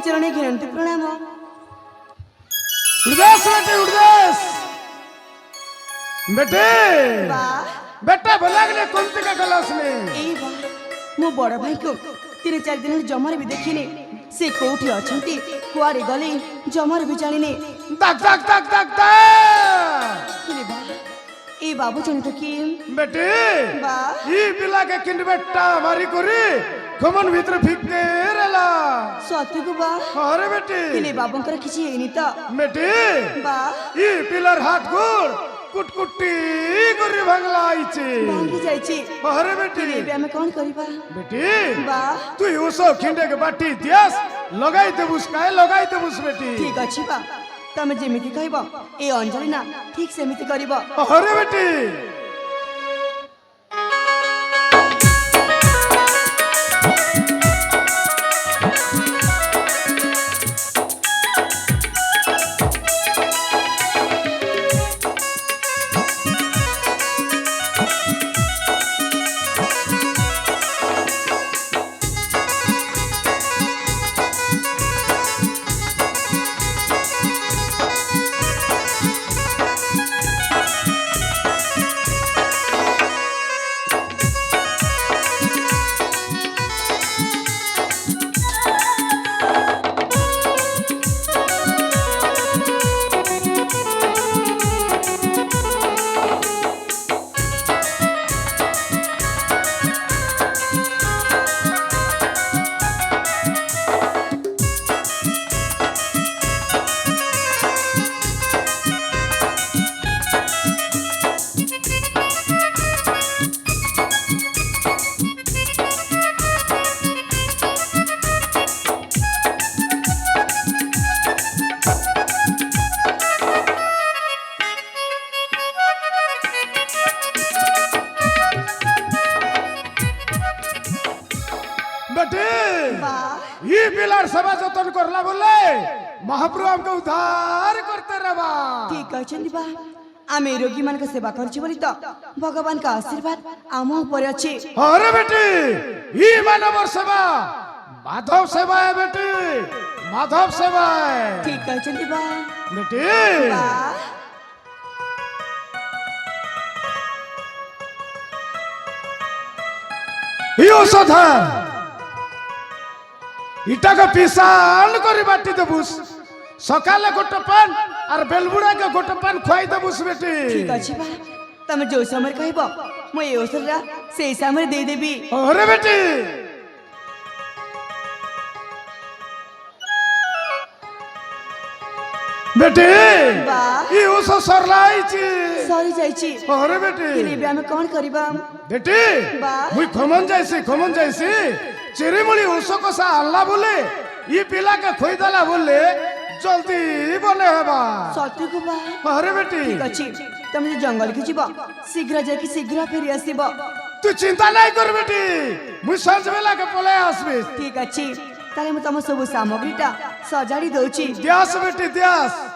श्रीचरण घिरंती प्रणाम। उर्देश बेटे बेटा बोला गले कोंती का गलास में ए बा मो बड़ भाई को 3-4 दिन जमार भी देखिनी से कोठी अछंती कुआरे गले जमार भी जानिनी दक दक दक दक दक किले बा ए बाबू जाने तो की बेटे बा ई पिला के किंड बेटा मारी करी खमन भीतर फिक्के रेला सत्य को बा अरे बेटे किले बाबू कर किछि हेनी त बेटे बा ई पिलर हाथ गोड़ कुटकुटी करी भांगला आइছে भांगी जाइछि अरे बेटे किले हमें कौन करिबा बेटे बा तू ओसो खिंडे के बाटी दियास लगाई दे बुसकाए लगाई दे बुस बेटी ठीक अछि बा तमे जेमिति कहबो ए अंजलि ना ठीक सेमिति करिबो अरे बेटी ये पिलर सभा जतन करला बोले महाप्रभु हमको उद्धार करते रबा ठीक अछि बा आमे रोगी मान के सेवा करछि बोली त भगवान का आशीर्वाद आम ऊपर अछि अरे बेटी ये मानव सेवा माधव सेवा है बेटी माधव सेवा है ठीक अछि बा बेटी बा यो सधा इटा का पिसान करी बाटी देबुस सकाले गोटे पान और बेलबुड़ा के गोटे पान खुआई देबुस बेटी ठीक अछि बा तमे जो समय कहबो म ए ओसरा से समय दे देबी अरे बेटी बेटी बा ई ओसो सरलाई छी सरी जाइछि अरे बेटी किले बे हमें कौन करिबा बेटी बा मुई खमन जाइसी चिरिमुली ओसो कोसा अल्लाह बोले ये पिला के खोई दला बोले जल्दी बने हेबा सत्य को बा अरे बेटी ठीक अछि तमे जंगल के जीवा शीघ्र जाके शीघ्र फेरी आसीबा तू चिंता नहीं कर बेटी मुई सांझ बेला के पले आसबे ठीक अछि ताले म तम सब सामग्रीटा सजाड़ी दउछि द्यास बेटी द्यास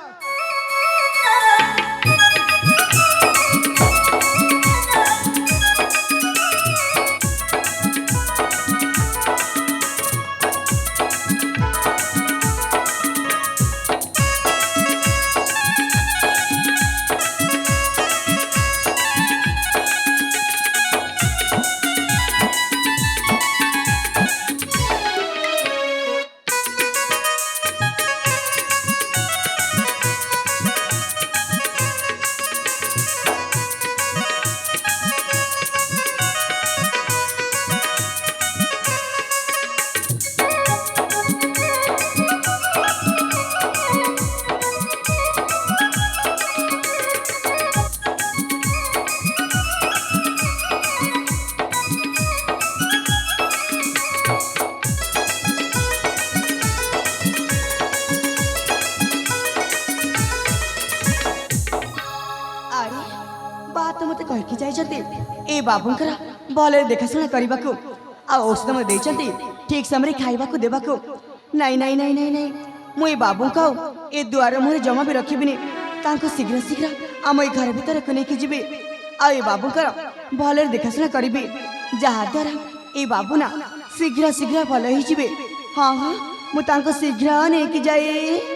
कहि जाइछन्ति ए बाबुंकर भले देखाशुना करबाकू आ औषध म दैछन्ति ठीक समय खाइबाकू देबाकू नहीं नहीं नहीं नहीं नहीं मु ए बाबुंका ए द्वार मोरे जमा भी रखिबिनी तांको शीघ्र शीघ्र आम ए घर भीतर को नेकी जिबे आ ए बाबुंकर भले देखाशुना करिबे जहा द्वारा ए बाबू ना शीघ्र शीघ्र भल ही जिबे। हाँ हाँ ମୁଁ ତାଙ୍କୁ ଶୀଘ୍ର ନେଇକି ଯାଏ।